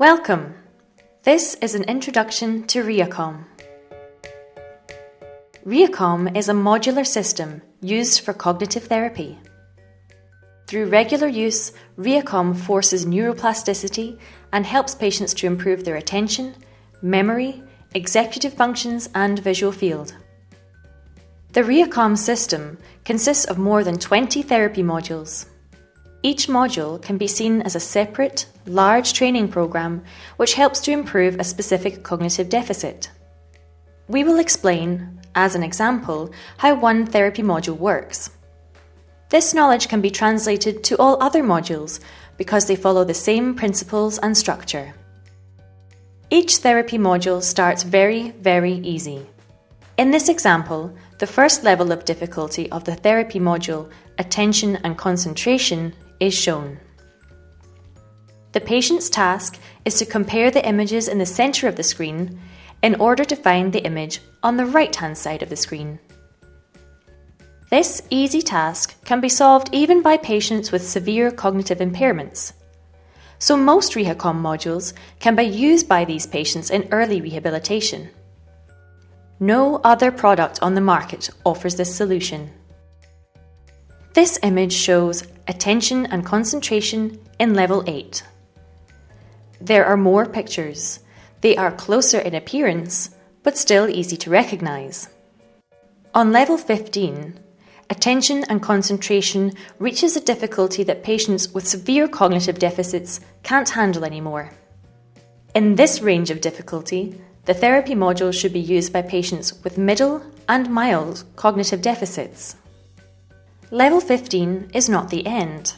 Welcome! This is an introduction to RehaCom. RehaCom is a modular system used for cognitive therapy. Through regular use, RehaCom forces neuroplasticity and helps patients to improve their attention, memory, executive functions and visual field. The RehaCom system consists of more than 20 therapy modules. Each module can be seen as a separate, large training program which helps to improve a specific cognitive deficit. We will explain, as an example, how one therapy module works. This knowledge can be translated to all other modules because they follow the same principles and structure. Each therapy module starts very, very easy. In this example, the first level of difficulty of the therapy module, attention and concentration, is shown. The patient's task is to compare the images in the center of the screen in order to find the image on the right-hand side of the screen. This easy task can be solved even by patients with severe cognitive impairments. So most RehaCom modules can be used by these patients in early rehabilitation. No other product on the market offers this solution. This image shows attention and concentration in level 8. There are more pictures. They are closer in appearance, but still easy to recognize. On level 15, attention and concentration reaches a difficulty that patients with severe cognitive deficits can't handle anymore. In this range of difficulty, the therapy module should be used by patients with middle and mild cognitive deficits. Level 15 is not the end.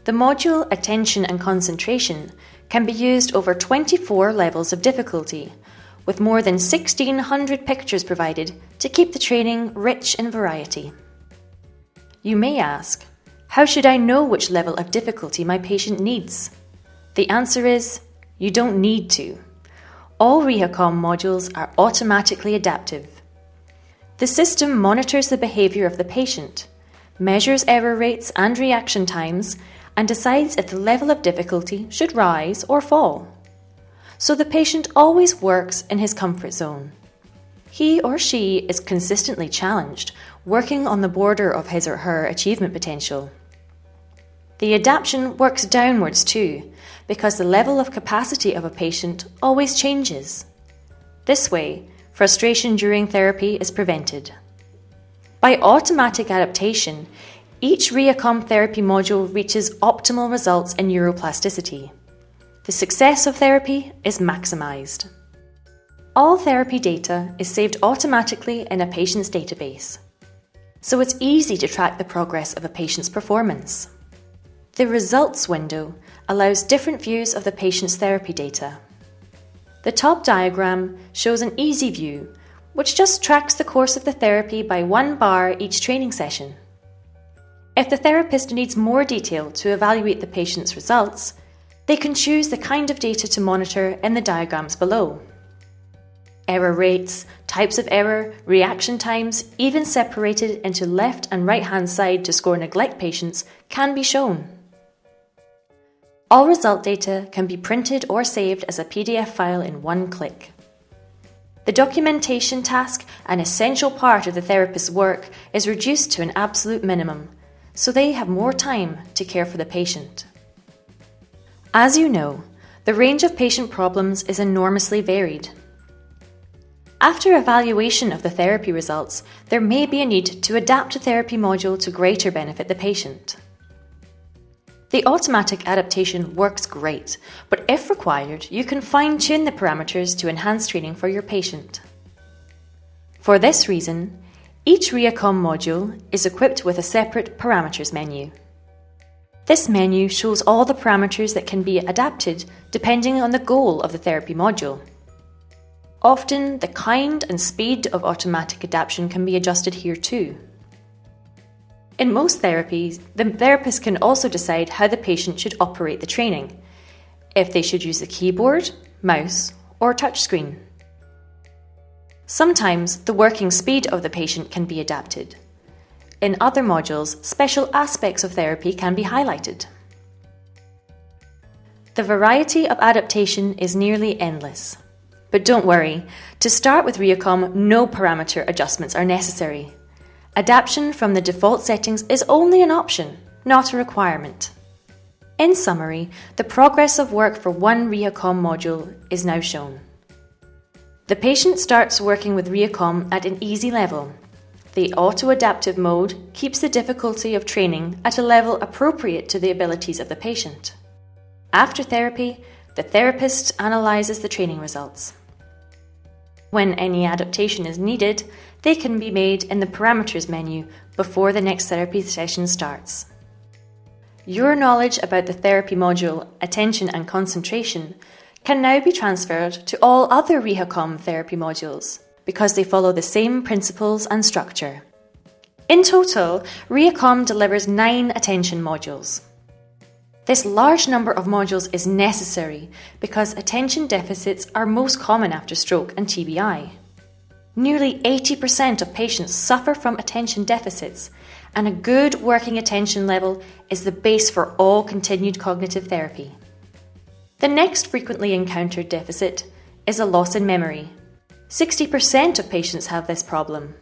The module Attention and Concentration can be used over 24 levels of difficulty, with more than 1,600 pictures provided to keep the training rich in variety. You may ask, how should I know which level of difficulty my patient needs? The answer is, you don't need to. All RehaCom modules are automatically adaptive. The system monitors the behavior of the patient, measures error rates and reaction times, and decides if the level of difficulty should rise or fall. So the patient always works in his comfort zone. He or she is consistently challenged, working on the border of his or her achievement potential. The adaptation works downwards too, because the level of capacity of a patient always changes. This way, frustration during therapy is prevented. By automatic adaptation, each RehaCom therapy module reaches optimal results in neuroplasticity. The success of therapy is maximized. All therapy data is saved automatically in a patient's database, so it's easy to track the progress of a patient's performance. The results window allows different views of the patient's therapy data. The top diagram shows an easy view, which just tracks the course of the therapy by 1 bar each training session. If the therapist needs more detail to evaluate the patient's results, they can choose the kind of data to monitor in the diagrams below. Error rates, types of error, reaction times, even separated into left and right-hand side to score neglect patients, can be shown. All result data can be printed or saved as a PDF file in one click. The documentation task, an essential part of the therapist's work, is reduced to an absolute minimum, so they have more time to care for the patient. As you know, the range of patient problems is enormously varied. After evaluation of the therapy results, there may be a need to adapt a therapy module to greater benefit the patient. The automatic adaptation works great, but if required, you can fine-tune the parameters to enhance training for your patient. For this reason, each RehaCom module is equipped with a separate parameters menu. This menu shows all the parameters that can be adapted depending on the goal of the therapy module. Often, the kind and speed of automatic adaptation can be adjusted here too. In most therapies, the therapist can also decide how the patient should operate the training, if they should use the keyboard, mouse, or touchscreen. Sometimes the working speed of the patient can be adapted. In other modules, special aspects of therapy can be highlighted. The variety of adaptation is nearly endless. But don't worry, to start with RehaCom, no parameter adjustments are necessary. Adaptation from the default settings is only an option, not a requirement. In summary, the progress of work for one RehaCom module is now shown. The patient starts working with RehaCom at an easy level. The auto-adaptive mode keeps the difficulty of training at a level appropriate to the abilities of the patient. After therapy, the therapist analyzes the training results. When any adaptation is needed, they can be made in the parameters menu before the next therapy session starts. Your knowledge about the therapy module, attention and concentration, can now be transferred to all other RehaCom therapy modules because they follow the same principles and structure. In total, RehaCom delivers 9 attention modules. This large number of modules is necessary because attention deficits are most common after stroke and TBI. Nearly 80% of patients suffer from attention deficits, and a good working attention level is the base for all continued cognitive therapy. The next frequently encountered deficit is a loss in memory. 60% of patients have this problem.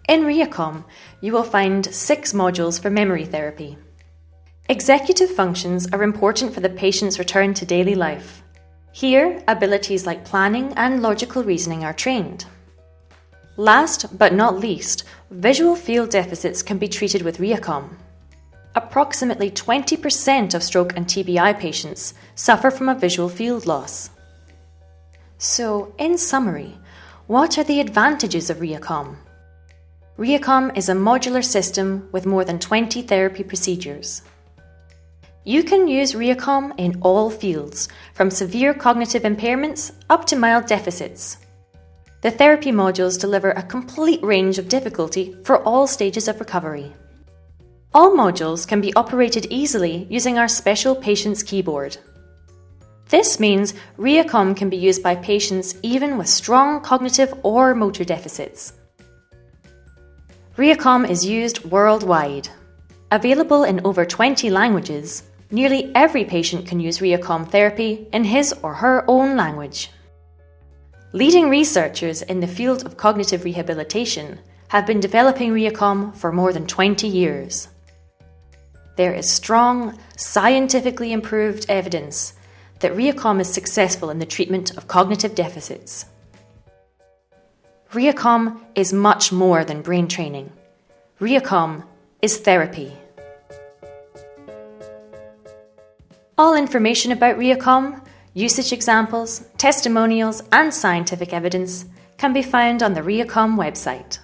In RehaCom, you will find 6 modules for memory therapy. Executive functions are important for the patient's return to daily life. Here, abilities like planning and logical reasoning are trained. Last but not least, visual field deficits can be treated with RehaCom. Approximately 20% of stroke and TBI patients suffer from a visual field loss. So, in summary, what are the advantages of RehaCom? RehaCom is a modular system with more than 20 therapy procedures. You can use RehaCom in all fields, from severe cognitive impairments up to mild deficits. The therapy modules deliver a complete range of difficulty for all stages of recovery. All modules can be operated easily using our special patient's keyboard. This means RehaCom can be used by patients even with strong cognitive or motor deficits. RehaCom is used worldwide. Available in over 20 languages, nearly every patient can use RehaCom therapy in his or her own language. Leading researchers in the field of cognitive rehabilitation have been developing RehaCom for more than 20 years. There is strong, scientifically improved evidence that RehaCom is successful in the treatment of cognitive deficits. RehaCom is much more than brain training. RehaCom is therapy. All information about RehaCom, usage examples, testimonials and scientific evidence can be found on the RehaCom website.